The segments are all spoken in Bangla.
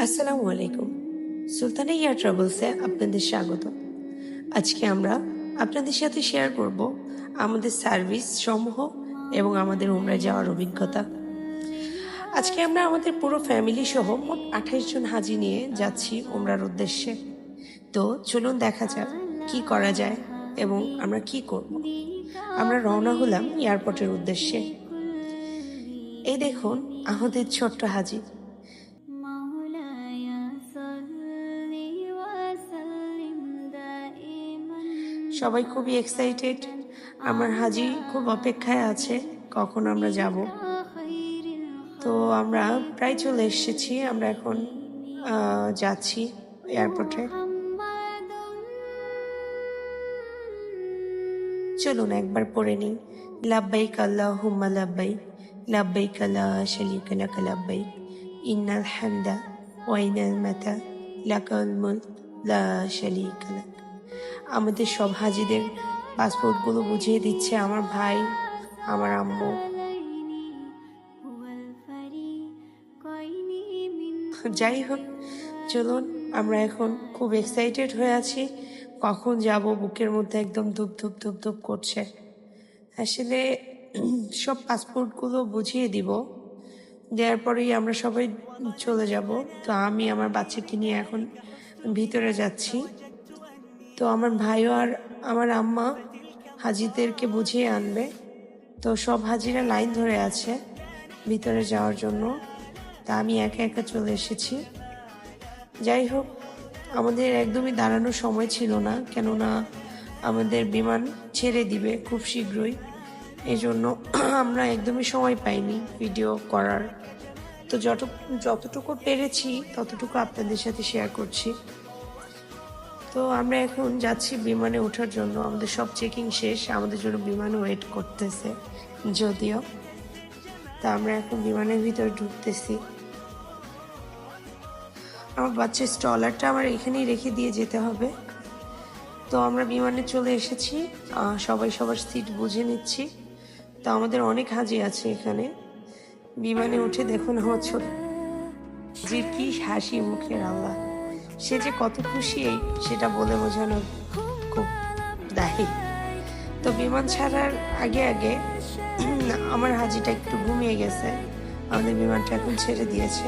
আসসালামু আলাইকুম। সুলতানা এয়ার ট্রাভেলসে আপনাদের স্বাগত। আজকে আমরা আপনাদের সাথে শেয়ার করব আমাদের সার্ভিস সমূহ এবং আমাদের উমরায় যাওয়ার অভিজ্ঞতা। আজকে আমরা আমাদের পুরো ফ্যামিলি সহ মোট 28 জন হাজি নিয়ে যাচ্ছি উমরার উদ্দেশ্যে। তো চলুন দেখা যাক কি করা যায় এবং আমরা কি করব। আমরা রওনা হলাম এয়ারপোর্টের উদ্দেশ্যে। এই দেখুন আমাদের ছোট্ট হাজি। সবাই খুবই এক্সাইটেড। আমার হাজি খুব অপেক্ষায় আছে কখন আমরা যাব। তো আমরা প্রায় চলে এসেছি। আমরা এখন যাচ্ছি এয়ারপোর্টে। চলুন একবার পড়ে নিই। লাব্বাইক আল্লাহুম্মা লাব্বাইক, লাব্বাইক লা শারীকা লাক লাব্বাইক, ইন্নাল হামদা ওয়া নি'মাতা লাকাল মুলক লা শারীকা লাক। আমাদের সব হাজিদের পাসপোর্টগুলো বুঝিয়ে দিচ্ছে আমার ভাই, আমার আম্মু। যাই হোক, চলুন আমরা এখন খুব এক্সাইটেড হয়ে আছি কখন যাব। বুকের মধ্যে একদম ধুপ ধুপ ধুপ ধুপ করছে। আসলে সব পাসপোর্টগুলো বুঝিয়ে দিব, দেওয়ার পরেই আমরা সবাই চলে যাব। তো আমি আমার বাচ্চাকে নিয়ে এখন ভিতরে যাচ্ছি। তো আমার ভাইও আর আমার আম্মা হাজিদেরকে বুঝিয়ে আনবে। তো সব হাজিরা লাইন ধরে আছে ভিতরে যাওয়ার জন্য। তা আমি একা একা চলে এসেছি। যাই হোক, আমাদের একদমই দাঁড়ানোর সময় ছিল না, কেননা আমাদের বিমান ছেড়ে দিবে খুব শীঘ্রই। এই জন্য আমরা একদমই সময় পাইনি ভিডিও করার। তো যতটুকু পেরেছি ততটুকু আপনাদের সাথে শেয়ার করছি। তো আমরা এখন যাচ্ছি বিমানে ওঠার জন্য। আমাদের সব চেকিং শেষ, আমাদের জন্য বিমান ওয়েট করতেছে যদিও। তা আমরা এখন বিমানের ভিতরে ঢুকতেছি। আমার বাচ্চার স্টলারটা আমার এখানেই রেখে দিয়ে যেতে হবে। তো আমরা বিমানে চলে এসেছি, সবাই সবার সিট বুঝে নিচ্ছি। তো আমাদের অনেক হাজি আছে এখানে। বিমানে উঠে দেখুন আমার ছোট যে কি হাসি মুখের, আল্লাহ সে যে কত খুশি সেটা বলে বোঝানো খুব দাহি। তো বিমান ছাড়ার আগে আগে আমার হাজিটা একটু ঘুমিয়ে গেছে। আমাদের বিমানটা এখন ছেড়ে দিয়েছে।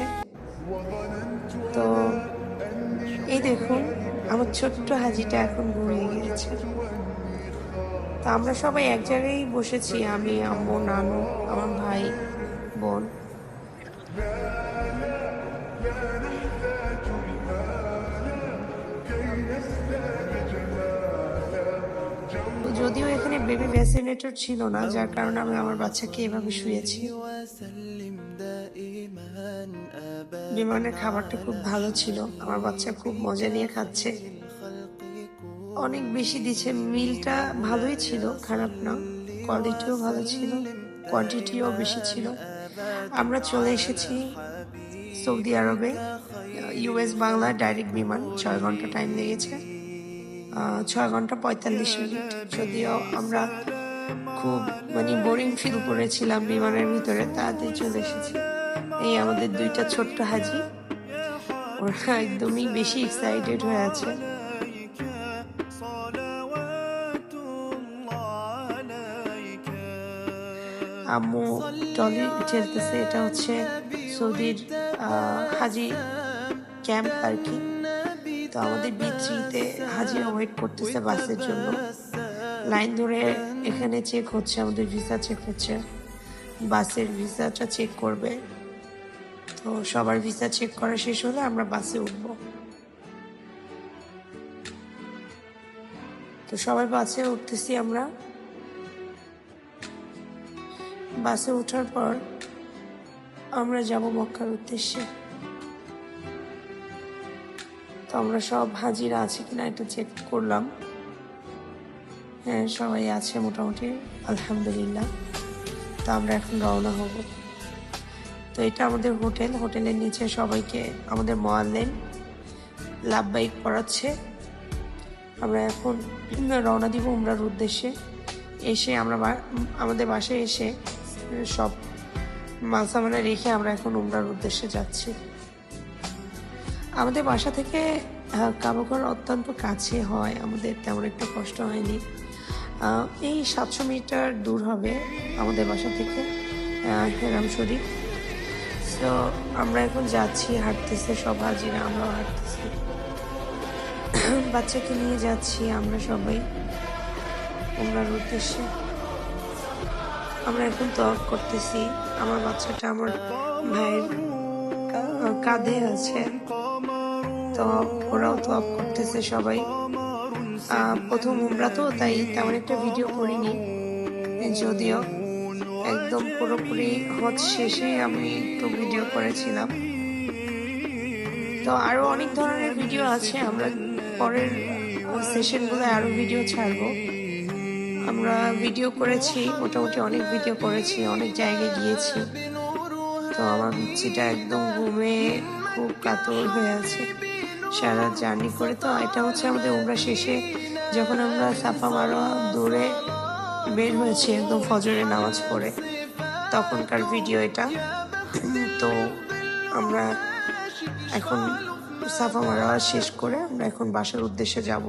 তো এই দেখুন আমার ছোট্ট হাজিটা এখন ঘুমিয়ে গিয়েছে। তো আমরা সবাই এক জায়গায় বসেছি, আমি, আম্মু, নানু, আমার ভাই, বোন। যদিও এখানে বেবি ভ্যাকসিনেটর ছিল না, যার কারণে আমি আমার বাচ্চাকে এভাবে শুয়েছি। বিমানের খাবারটা খুব ভালো ছিল, আমার বাচ্চা খুব মজা নিয়ে খাচ্ছে। অনেক বেশি দিচ্ছে, মিলটা ভালোই ছিল, খারাপ না, কোয়ালিটিও ভালো ছিল, কোয়ান্টিটিও বেশি ছিল। আমরা চলে এসেছি সৌদি আরবে। US বাংলা ডাইরেক্ট বিমান, 6 ঘন্টা টাইম লেগেছে, 6 ঘন্টা 45 মিনিট। যদিও আমরা খুব বোরিং ফিল করেছিলাম বিমানের ভিতরে, তাড়াতাড়ি চলে এসেছি। এই আমাদের দুইটা ছোট্ট হাজি, ওরা একদমই বেশি এক্সাইটেড হয়ে আছে। আম্মু টলি ঠেলতেছে, এটা হচ্ছে সৌদির হাজি ক্যাম্প আর কি। তো আমাদের B3-তে হাজিরা ওয়েট করতেছে বাসের জন্য। লাইন ধরে এখানে চেক হচ্ছে, আমাদের ভিসা চেক হচ্ছে, বাসের ভিসাটা চেক করবে। তো সবার ভিসা চেক করা শেষ হলে আমরা বাসে উঠব। তো সবাই বাসে উঠতেছি আমরা। বাসে ওঠার পর আমরা যাব মক্কার উদ্দেশ্যে। তো আমরা সব হাজিরা আছে কিনা এটা চেক করলাম। হ্যাঁ, সবাই আছে মোটামুটি, আলহামদুলিল্লাহ। তো আমরা এখন রওনা হব। তো এটা আমাদের হোটেল। হোটেলের নিচে সবাইকে আমাদের মুয়াল্লিম লাব্বাইক পড়াচ্ছে। আমরা এখন রওনা দিব উমরার উদ্দেশ্যে। এসে আমরা আমাদের বাসায় এসে সব মাল সামানা রেখে আমরা এখন উমরার উদ্দেশ্যে যাচ্ছি। আমাদের বাসা থেকে কাবাঘর অত্যন্ত কাছে হয়, আমাদের তেমন একটা কষ্ট হয়নি। এই 700 মিটার দূর হবে আমাদের বাসা থেকে হেরাম শরীফ। তো আমরা এখন যাচ্ছি, হাঁটতেছে সব হাজিরা, আমরাও হাঁটতেছি, বাচ্চাকে নিয়ে যাচ্ছি আমরা সবাই উমরার উদ্দেশ্যে। আমরা এখন তওয়াফ করতেছি, আমার বাচ্চাটা আমার ভাইয়ের কাঁধে আছে, তো ওরাও তওয়াফ করতেছে সবাই। প্রথম উমরা তো, তাই তেমন একটা ভিডিও করিনি, যদিও একদম পুরোপুরি হজ শেষে আমি একটু ভিডিও করেছিলাম। তো আরো অনেক ধরনের ভিডিও আছে, আমরা পরের সেশনগুলো আরো ভিডিও ছাড়বো। আমরা ভিডিও করেছি, মোটামুটি অনেক ভিডিও করেছি, অনেক জায়গায় গিয়েছি। তো আমার বিচ্ছিটা একদম ঘুমে খুব কাতর হয়ে আছে সারা জার্নি করে। তো এটা হচ্ছে আমাদের উমরা শেষে যখন আমরা সাফা মারোয়া দৌড়ে বের হয়েছি একদম ফজরের নামাজ পড়ে, তখনকার ভিডিও এটা। তো আমরা এখন সাফা মারোয়া শেষ করে আমরা এখন বাসার উদ্দেশ্যে যাব।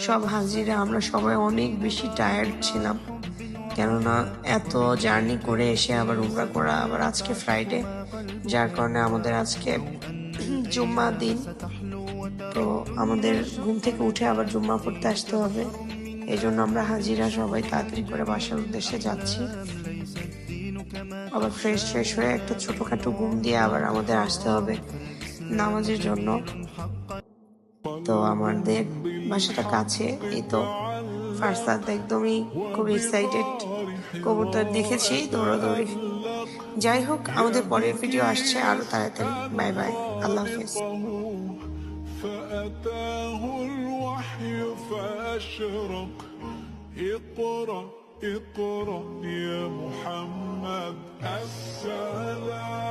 সব হাজিরা আমরা সবাই অনেক বেশি টায়ার্ড ছিলাম, কেননা এত জার্নি করে এসে আবার উমরা করা, আবার আজকে ফ্রাইডে, যার কারণে আমাদের আজকে জুম্মা দিন। তো আমাদের ঘুম থেকে উঠে আবার জুম্মা পড়তে আসতে হবে, এই জন্য আমরা হাজিরা সবাই তাড়াতাড়ি করে বাসার উদ্দেশ্যে যাচ্ছি। আবার ফ্রেশ হয়ে একটা ছোটখাটো ঘুম দিয়ে আবার আমাদের আসতে হবে নামাজের জন্য। তো আমাদের বাসাটা কাছে, এই তো ফারসাদ একদমই খুব এক্সাইটেড, কবুতর দেখেছি দৌড়াদৌড়ি। যাই হোক, আমাদের পরের ভিডিও আসছে আরো তাড়াতাড়ি। বাই বাই, আল্লাহ হাফেজ। فأتاه الوحي فأشرق اقرأ اقرأ يا محمد السلام